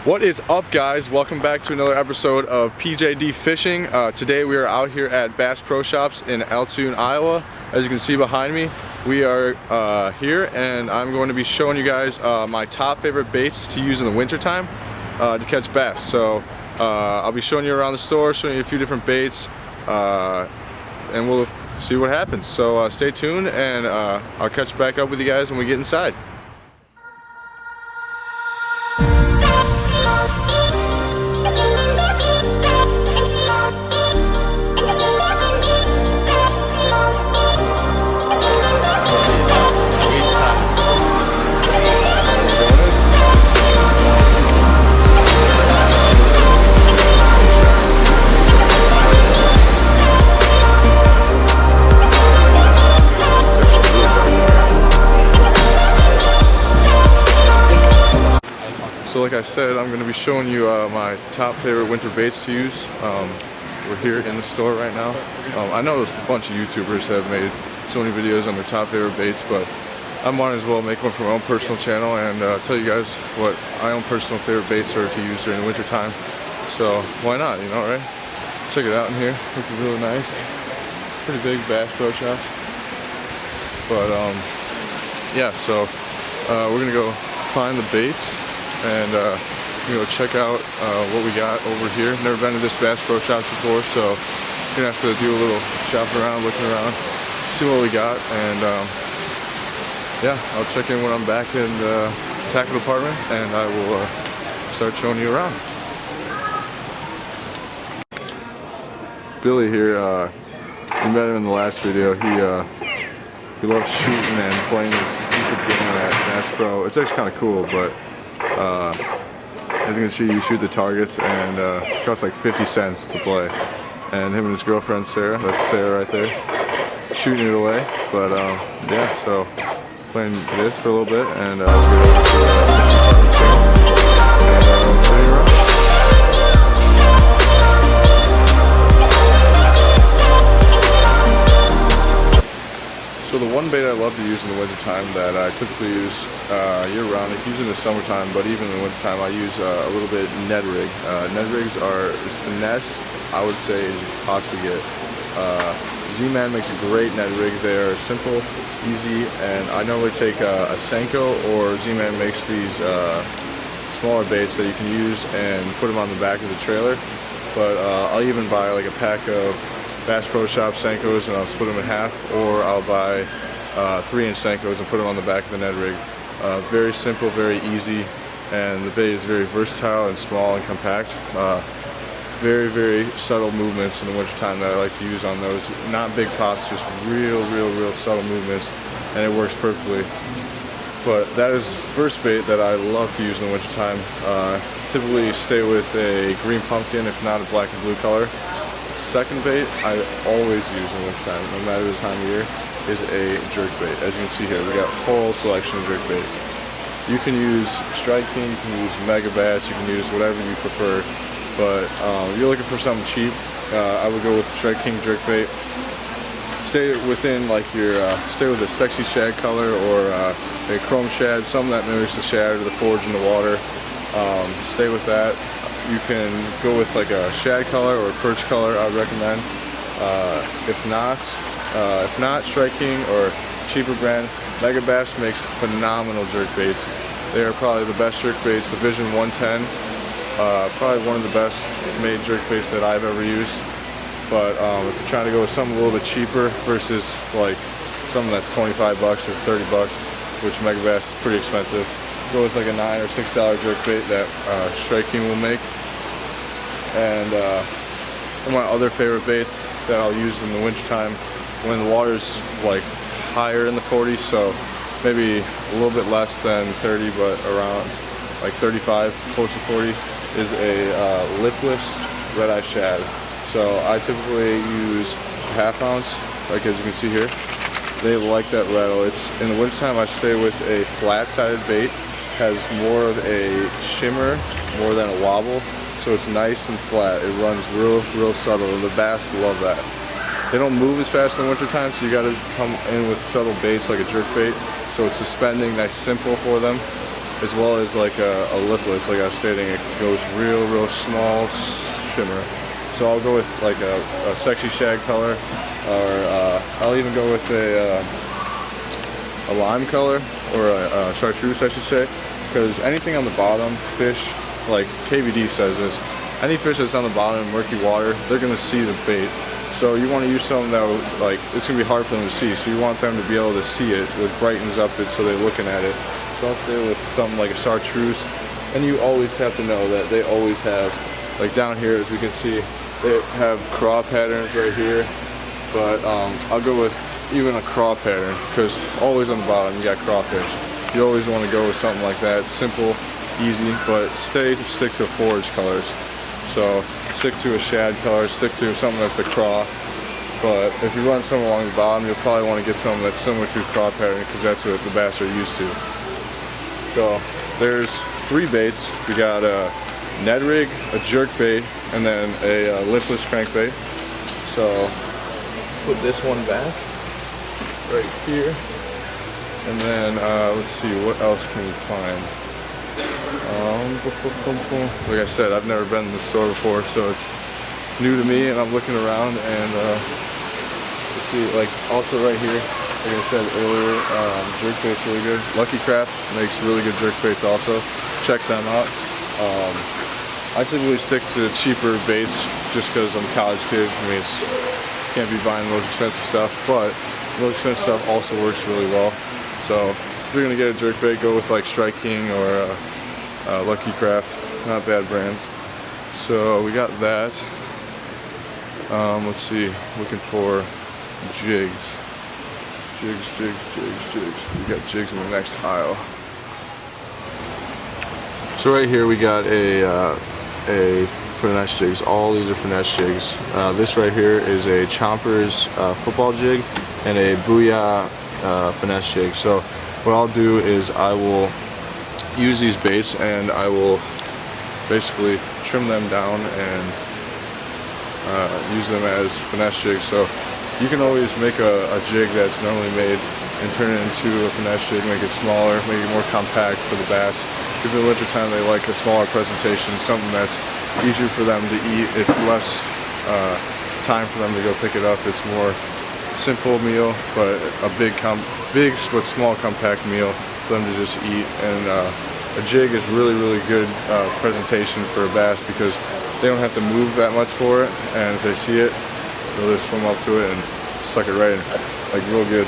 What is up, guys? Welcome back to another episode of PJD Fishing. Today we are out here at Basspro shops in Altoona, Iowa. As you can see behind me, we are here and I'm going to be showing you guys my top favorite baits to use in the wintertime to catch bass. So I'll be showing you around the store, showing you a few different baits, and we'll see what happens. So stay tuned and I'll catch back up with you guys when we get inside. So like I said, I'm going to be showing you my top favorite winter baits to use. We're here in the store right now. I know a bunch of YouTubers have made so many videos on their top favorite baits, but I might as well make one for my own personal channel and tell you guys what my own personal favorite baits are to use during the winter time. So why not, you know, right? Check it out in here. Looking really nice. Pretty big Basspro shop. But yeah, so we're going to go find the baits and go check out what we got over here. Never been to this Basspro shop before, so gonna have to do a little shopping around, looking around, see what we got, and yeah, I'll check in when I'm back in the tackle department, and I will start showing you around. Billy here, you met him in the last video. He loves shooting and playing this stupid game at Basspro. It's actually kind of cool, but as you can see, you shoot the targets and it costs like 50 cents to play. And him and his girlfriend Sarah, that's Sarah right there, shooting it away. But yeah, so playing this for a little bit and we'll get over to and show you around. So the one bait I love to use in the wintertime that I typically use year-round, I use in the summertime, but even in the wintertime I use a little bit Ned rig. Ned rigs are as finesse, I would say, as you can possibly get. Z-Man makes a great Ned rig. They're simple, easy, and I normally take a Senko, or Z-Man makes these smaller baits that you can use and put them on the back of the trailer. But I'll even buy like a pack of Basspro shop Senkos and I'll split them in half, or I'll buy 3-inch Senkos and put them on the back of the Ned rig. Very simple, very easy, and the bait is very versatile and small and compact. Very, very subtle movements in the wintertime that I like to use on those. Not big pops, just real subtle movements, and it works perfectly. But that is the first bait that I love to use in the wintertime. Typically stay with a green pumpkin, if not a black and blue color. Second bait I always use in the wintertime, no matter the time of year, is a jerk bait. As you can see here, we got a whole selection of jerk baits. You can use Strike King, you can use Mega Bass, you can use whatever you prefer, but if you're looking for something cheap, I would go with Strike King jerk bait. Stay within like your, stay with a sexy shad color or a chrome shad, something that mimics the shad or the forge in the water. Stay with that. You can go with like a shad color or a perch color, I would recommend. If not, Strike King or cheaper brand, Mega Bass makes phenomenal jerk baits. They are probably the best jerk baits. The Vision 110, probably one of the best made jerk baits that I've ever used. But if you're trying to go with something a little bit cheaper versus like something that's 25 bucks or 30 bucks, which Mega Bass is pretty expensive, go with like a $9 or $6 jerk bait that Strike King will make. And some of my other favorite baits that I'll use in the wintertime when the water's like higher in the 40s, so maybe a little bit less than 30 but around like 35, close to 40, is a lipless red-eye shad. So I typically use a ½ ounce, like as you can see here. They like that rattle. It's in the wintertime I stay with a flat-sided bait, has more of a shimmer more than a wobble, so it's nice and flat. It runs real subtle, and the bass love that. They don't move as fast in the wintertime, so you gotta come in with subtle baits like a jerk bait, so it's suspending, nice simple for them. as well as like a lipless, like I was stating, it goes real small shimmer. So I'll go with like a sexy shag color, or I'll even go with a lime color, or a chartreuse I should say, because anything on the bottom, fish, like KVD says this, any fish that's on the bottom in murky water, they're going to see the bait. So you want to use something that would, like, it's going to be hard for them to see, so you want them to be able to see it, which brightens up it so they're looking at it. So I'll stay with something like a chartreuse, and you always have to know that they always have, like down here as we can see, they have craw patterns right here, but I'll go with even a craw pattern, because always on the bottom you got crawfish. You always want to go with something like that, simple, easy, but stick to forage colors. So stick to a shad color, stick to something that's a craw. But if you run something along the bottom, you'll probably want to get something that's similar to a craw pattern, because that's what the bass are used to. So there's 3 baits. We got a Ned rig, a jerk bait, and then a lipless crankbait. So put this one back right here, and then let's see, what else can we find? Like I said, I've never been in this store before, so it's new to me, and I'm looking around, and let's see, like also right here, like I said earlier, jerk bait's really good. Lucky Craft makes really good jerk baits also. Check them out. I typically stick to cheaper baits just because I'm a college kid. I mean, can't be buying the most expensive stuff, but the most expensive stuff also works really well. So if you're gonna get a jerk bait, go with like Strike King or Lucky Craft, not bad brands. So we got that. Let's see, looking for jigs. Jigs. We got jigs in the next aisle. So right here we got a finesse jigs. All these are finesse jigs. This right here is a Chompers football jig and a Booyah finesse jig. So what I'll do is I will use these baits and I will basically trim them down and use them as finesse jigs. So you can always make a jig that's normally made and turn it into a finesse jig, make it smaller, make it more compact for the bass. Because in the winter time they like a smaller presentation, something that's easier for them to eat. It's less time for them to go pick it up. It's more simple meal, but a big but small compact meal for them to just eat. And a jig is really good presentation for a bass, because they don't have to move that much for it, and if they see it, they'll just swim up to it and suck it right in, like real good.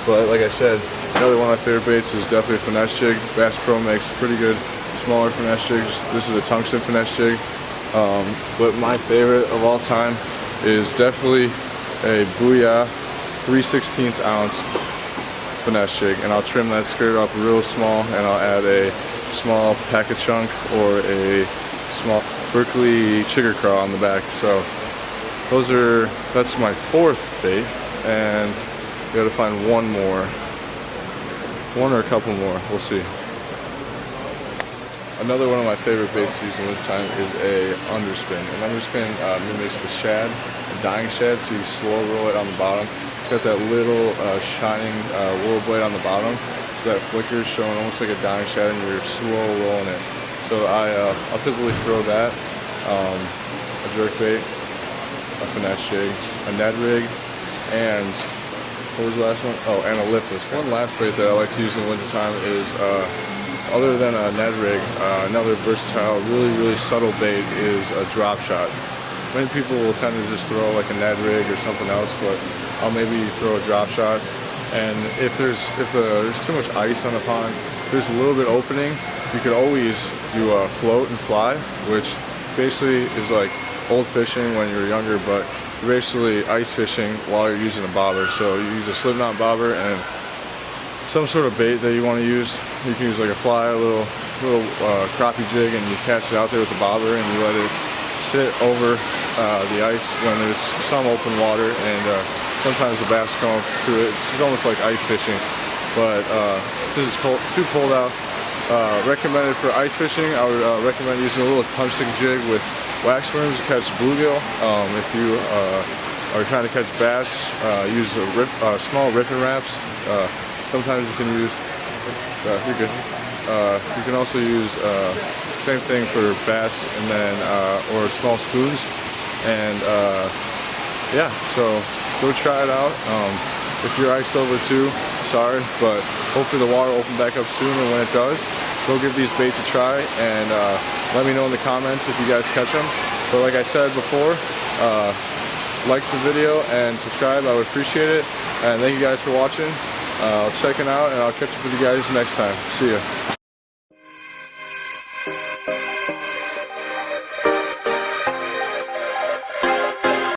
But like I said, another one of my favorite baits is definitely a finesse jig. Basspro makes pretty good smaller finesse jigs. This is a tungsten finesse jig. But my favorite of all time is definitely a Booyah 3/16 ounce finesse jig, and I'll trim that skirt up real small, and I'll add a small packet chunk or a small Berkeley chigger craw on the back. So that's my 4th bait, and we gotta find one or a couple more, we'll see. Another one of my favorite baits to use in wintertime is a underspin. An underspin mimics the shad, the dying shad, so you slow roll it on the bottom. It's got that little shining willow blade on the bottom, so that flicker is showing almost like a dying shad, and you're slow rolling it. So I'll typically throw that, a jerk bait, a finesse jig, a Ned rig, and what was the last one? Oh, and a lipless. One last bait that I like to use in the wintertime is, other than a Ned rig, another versatile, really subtle bait is a drop shot. Many people will tend to just throw like a Ned rig or something else, but I'll maybe throw a drop shot. And if there's too much ice on the pond, there's a little bit opening, you could always do a float and fly, which basically is like old fishing when you were younger, but you're basically ice fishing while you're using a bobber. So you use a slip knot bobber and some sort of bait that you want to use. You can use like a fly, a little crappie jig, and you cast it out there with the bobber, and you let it sit over the ice when there's some open water, and sometimes the bass come up to it. It's almost like ice fishing, but since it's too cold out, recommended for ice fishing, I would recommend using a little tungsten jig with wax worms to catch bluegill. If you are trying to catch bass, use small ripping wraps. Sometimes you can use, you're good. You can also use same thing for bass, and then or small spoons, and yeah. So go try it out. If you're iced over too, sorry, but hopefully the water will open back up soon, and when it does, go give these baits a try, and let me know in the comments if you guys catch them. But like I said before, like the video and subscribe, I would appreciate it. And thank you guys for watching. I'll check it out, and I'll catch up with you guys next time. See ya.